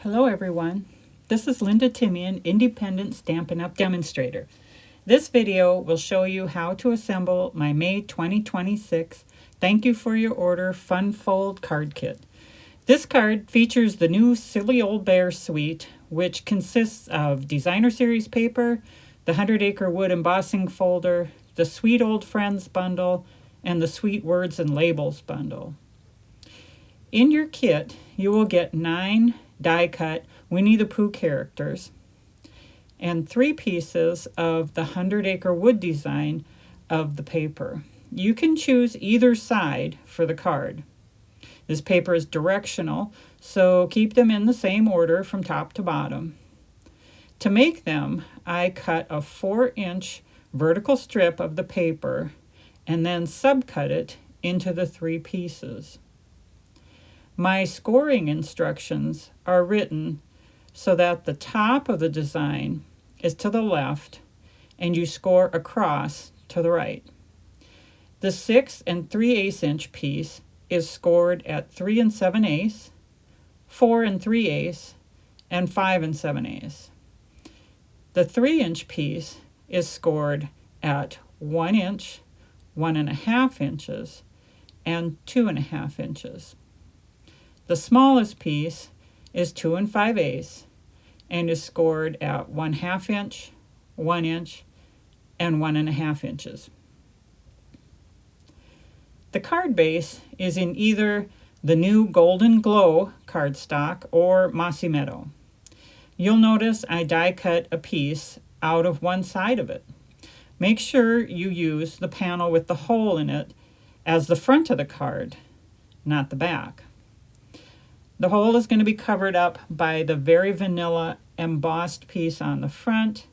Hello everyone, this is Linda Timian, Independent Stampin' Up! Demonstrator. This video will show you how to assemble my May 2026 Thank You for Your Order Fun Fold card kit. This card features the new Silly Old Bear suite, which consists of Designer Series paper, the 100 Acre Wood embossing folder, the Sweet Old Friends bundle, and the Sweet Words and Labels bundle. In your kit, you will get 9 die-cut Winnie the Pooh characters and 3 pieces of the 100 Acre Wood design of the paper. You can choose either side for the card. This paper is directional, so keep them in the same order from top to bottom. To make them, I cut a 4-inch vertical strip of the paper and then subcut it into the 3 pieces. My scoring instructions are written so that the top of the design is to the left and you score across to the right. The 6 3/8 inch piece is scored at 3 7/8, 4 3/8, and 5 7/8. The 3-inch piece is scored at 1 inch, 1.5 inches, and 2.5 inches. The smallest piece is 2 5/8 and is scored at 1/2 inch, 1 inch, and 1.5 inches. The card base is in either the new Golden Glow cardstock or Mossy Meadow. You'll notice I die cut a piece out of one side of it. Make sure you use the panel with the hole in it as the front of the card, not the back. The hole is going to be covered up by the Very Vanilla embossed piece on the front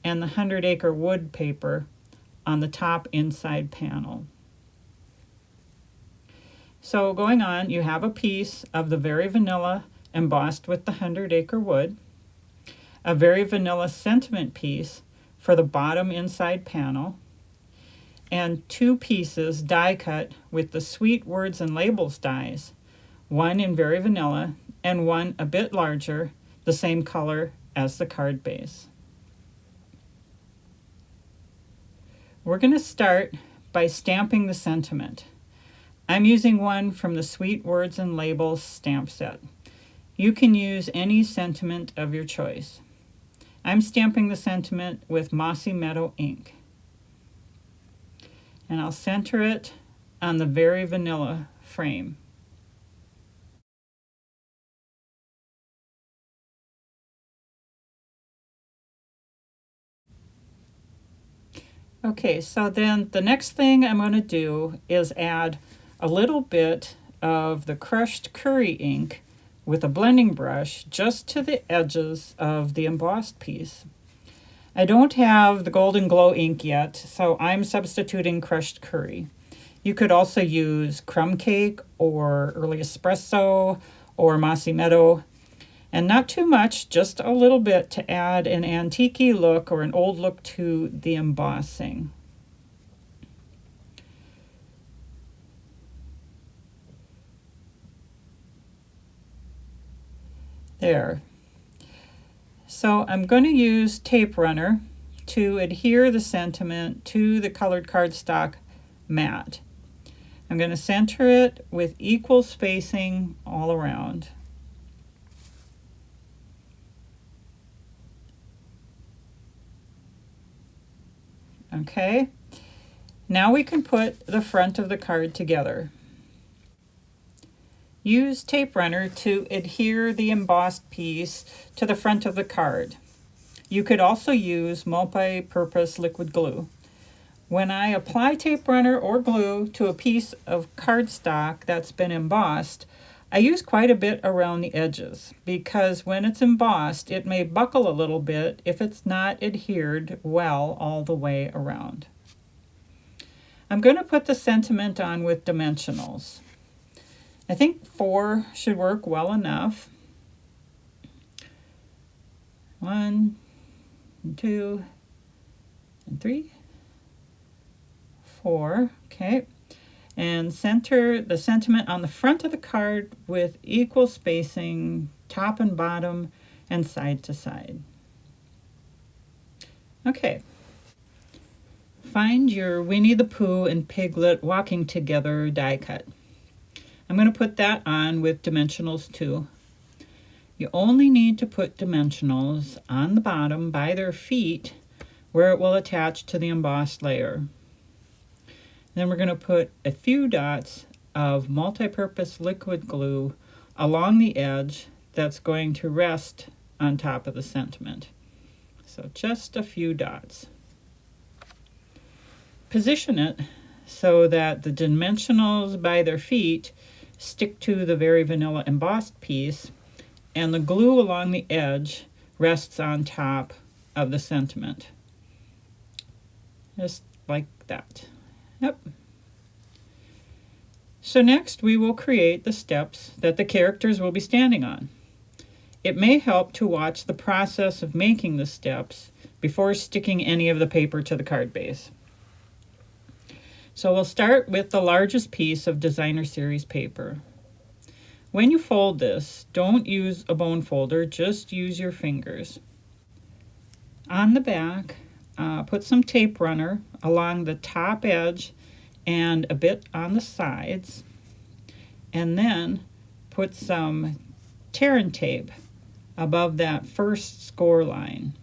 and the 100 Acre Wood paper on the top inside panel. So going on, you have a piece of the Very Vanilla embossed with the 100 Acre Wood, a Very Vanilla sentiment piece for the bottom inside panel, and 2 pieces die cut with the Sweet Words and Labels dies, one in Very Vanilla and one a bit larger, the same color as the card base. We're going to start by stamping the sentiment. I'm using one from the Sweet Words and Labels stamp set. You can use any sentiment of your choice. I'm stamping the sentiment with Mossy Meadow ink. And I'll center it on the Very Vanilla frame. Okay, so then the next thing I'm going to do is add a little bit of the crushed curry ink with a blending brush just to the edges of the embossed piece. I don't have the Golden Glow ink yet, so I'm substituting crushed curry. You could also use crumb cake or early espresso or Mossy Meadow. And not too much, just a little bit to add an antique-y look or an old look to the embossing. There. So I'm going to use tape runner to adhere the sentiment to the colored cardstock mat. I'm going to center it with equal spacing all around. Okay, now we can put the front of the card together. Use tape runner to adhere the embossed piece to the front of the card. You could also use multi-purpose liquid glue. When I apply tape runner or glue to a piece of cardstock that's been embossed, I use quite a bit around the edges because when it's embossed, it may buckle a little bit if it's not adhered well all the way around. I'm going to put the sentiment on with dimensionals. I think 4 should work well enough. 1, 2, and 3, 4. Okay. And center the sentiment on the front of the card with equal spacing top and bottom and side to side. Okay. Find your Winnie the Pooh and Piglet walking together die cut. I'm going to put that on with dimensionals too. You only need to put dimensionals on the bottom by their feet where it will attach to the embossed layer. Then we're going to put a few dots of multi-purpose liquid glue along the edge that's going to rest on top of the sentiment. So just a few dots. Position it so that the dimensionals by their feet stick to the very vanilla embossed piece, and the glue along the edge rests on top of the sentiment. Just like that. Yep. So next we will create the steps that the characters will be standing on. It may help to watch the process of making the steps before sticking any of the paper to the card base. So we'll start with the largest piece of designer series paper. When you fold this, don't use a bone folder, just use your fingers. On the back, put some tape runner along the top edge and a bit on the sides, and then put some tearing tape above that first score line.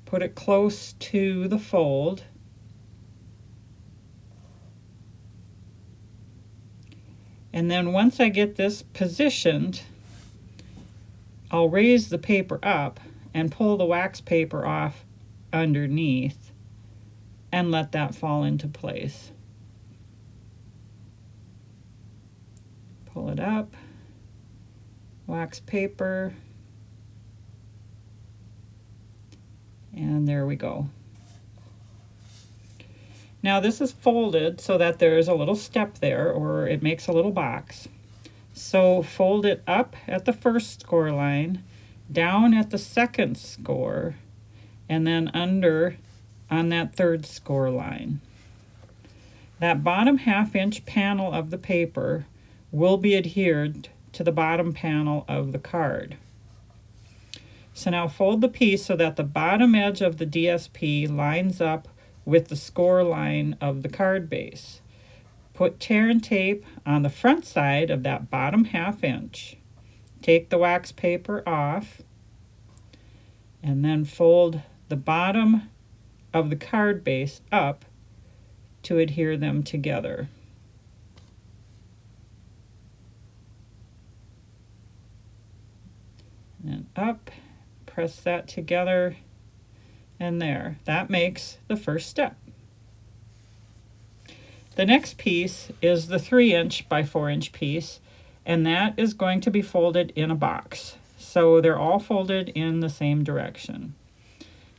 Put it close to the fold. And then once I get this positioned, I'll raise the paper up and pull the wax paper off underneath and let that fall into place. Pull it up, wax paper, and there we go. Now this is folded so that there's a little step there, or it makes a little box. So fold it up at the first score line, down at the second score, and then under on that third score line. That bottom ½ panel of the paper will be adhered to the bottom panel of the card. So now fold the piece so that the bottom edge of the DSP lines up with the score line of the card base. Put tear and tape on the front side of that bottom ½ Take the wax paper off and then fold the bottom of the card base up to adhere them together. And up, press that together, and there. That makes the first step. The next piece is the 3" by 4" piece, and that is going to be folded in a box. So they're all folded in the same direction.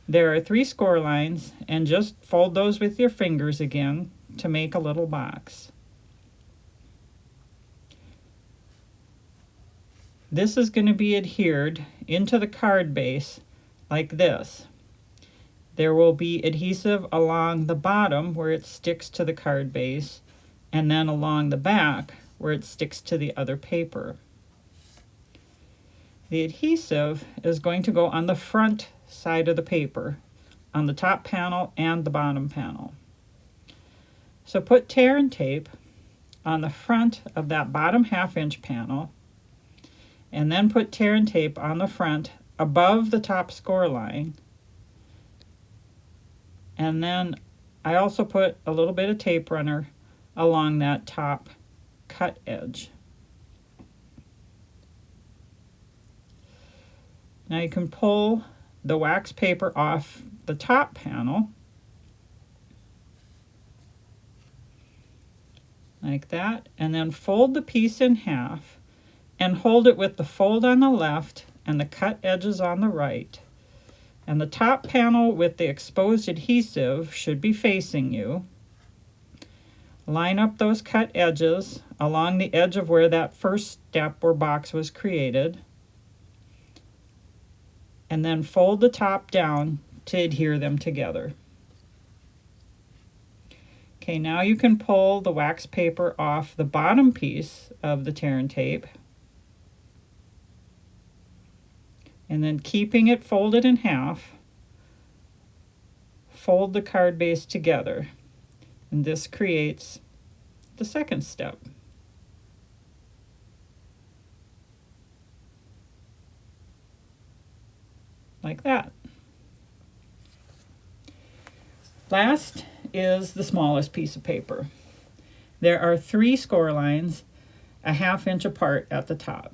There are 3 score lines, and just fold those with your fingers again to make a little box. This is going to be adhered into the card base like this. There will be adhesive along the bottom where it sticks to the card base, and then along the back where it sticks to the other paper. The adhesive is going to go on the front side of the paper, on the top panel and the bottom panel. So put tear and tape on the front of that bottom ½ panel, and then put tear and tape on the front above the top score line. And then I also put a little bit of tape runner along that top cut edge. Now you can pull the wax paper off the top panel like that, and then fold the piece in half and hold it with the fold on the left and the cut edges on the right. And the top panel with the exposed adhesive should be facing you. Line up those cut edges along the edge of where that first step or box was created. And then fold the top down to adhere them together. Okay, now you can pull the wax paper off the bottom piece of the tear and tape. And then keeping it folded in half, fold the card base together. And this creates the second step. Like that. Last is the smallest piece of paper. There are 3 score lines a 1/2 inch apart at the top.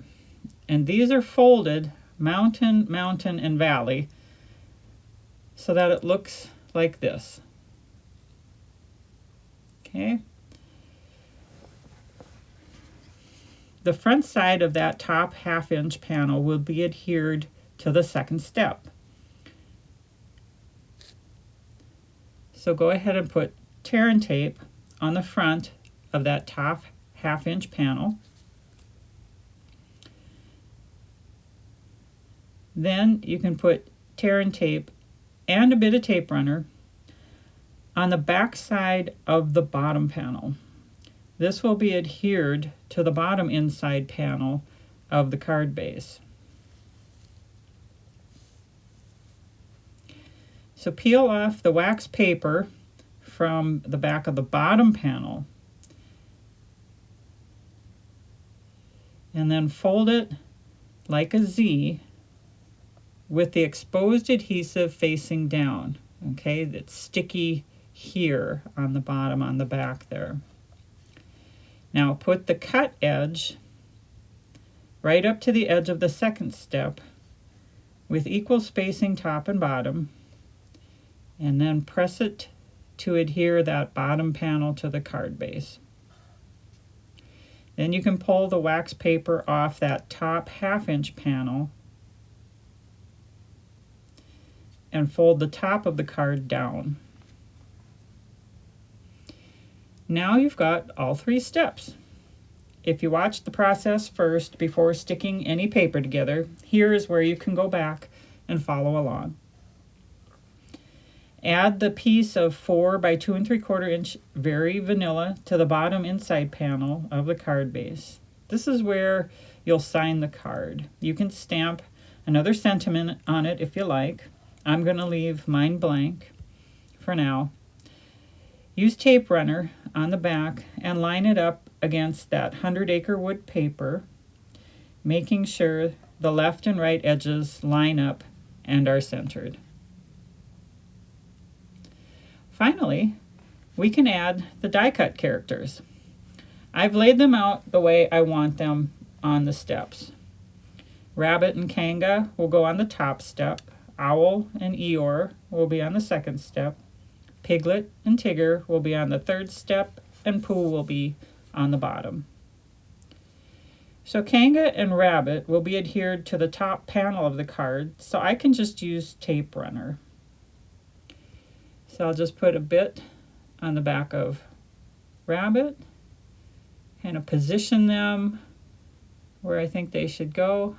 And these are folded mountain, mountain, and valley so that it looks like this. Okay. The front side of that top 1/2 inch panel will be adhered to the second step. So go ahead and put tear and tape on the front of that top 1/2 inch panel. Then you can put tear and tape and a bit of tape runner on the back side of the bottom panel. This will be adhered to the bottom inside panel of the card base. So peel off the wax paper from the back of the bottom panel and then fold it like a Z with the exposed adhesive facing down. Okay, that's sticky here on the bottom, on the back there. Now put the cut edge right up to the edge of the second step with equal spacing top and bottom, and then press it to adhere that bottom panel to the card base. Then you can pull the wax paper off that top 1/2 inch panel and fold the top of the card down. Now you've got all 3 steps. If you watched the process first before sticking any paper together, here is where you can go back and follow along. Add the piece of 4 by 2 3/4 inch Very Vanilla to the bottom inside panel of the card base. This is where you'll sign the card. You can stamp another sentiment on it if you like. I'm going to leave mine blank for now. Use tape runner on the back and line it up against that 100 Acre Wood paper, making sure the left and right edges line up and are centered. Finally, we can add the die cut characters. I've laid them out the way I want them on the steps. Rabbit and Kanga will go on the top step. Owl and Eeyore will be on the second step. Piglet and Tigger will be on the third step, and Pooh will be on the bottom. So Kanga and Rabbit will be adhered to the top panel of the card, so I can just use tape runner. So I'll just put a bit on the back of Rabbit, kind of position them where I think they should go,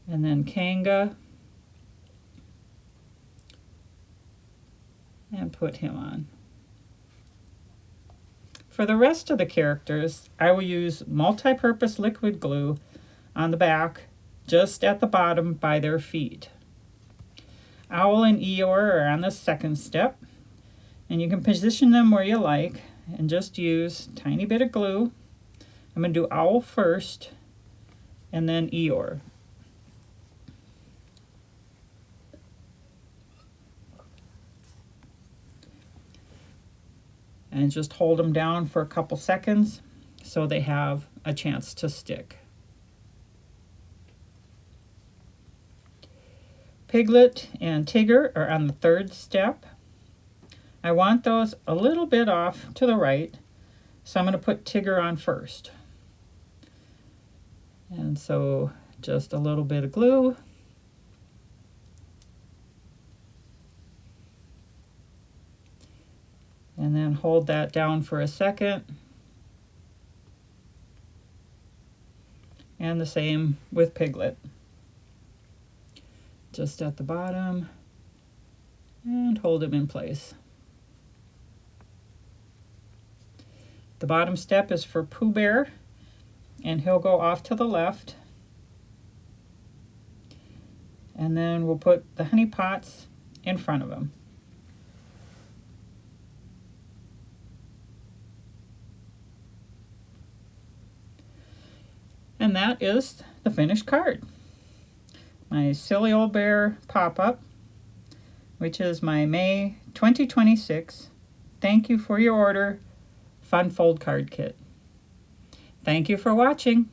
and then Kanga, and put him on. For the rest of the characters, I will use multi-purpose liquid glue on the back, just at the bottom by their feet. Owl and Eeyore are on the second step, and you can position them where you like and just use a tiny bit of glue. I'm going to do Owl first and then Eeyore. And just hold them down for a couple seconds so they have a chance to stick. Piglet and Tigger are on the third step. I want those a little bit off to the right, so I'm going to put Tigger on first. And so just a little bit of glue. And then hold that down for a second. And the same with Piglet. Just at the bottom, and hold him in place. The bottom step is for Pooh Bear, and he'll go off to the left. And then we'll put the honey pots in front of them. And that is the finished card. My Silly Old Bear pop-up, which is my May 2026 Thank You for Your Order Fun Fold Card Kit. Thank you for watching.